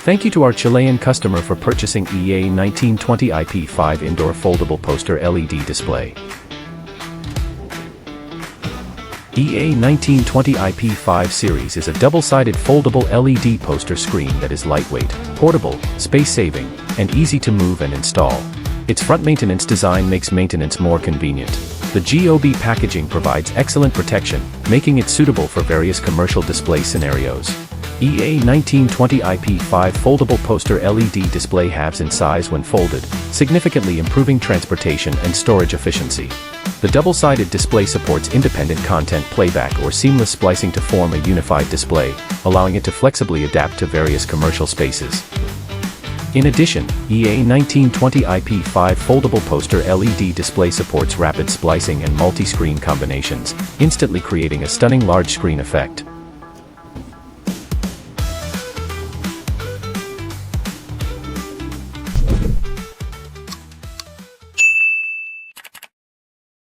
Thank you to our Chilean customer for purchasing EA1920iP5 indoor foldable poster LED display. EA1920iP5 series is a double-sided foldable LED poster screen that is lightweight, portable, space-saving, and easy to move and install. Its front maintenance design makes maintenance more convenient. The GOB packaging provides excellent protection, making it suitable for various commercial display scenarios. EA1920iP5 foldable poster LED display halves in size when folded, significantly improving transportation and storage efficiency. The double-sided display supports independent content playback or seamless splicing to form a unified display, allowing it to flexibly adapt to various commercial spaces. In addition, EA1920iP5 foldable poster LED display supports rapid splicing and multi-screen combinations, instantly creating a stunning large screen effect.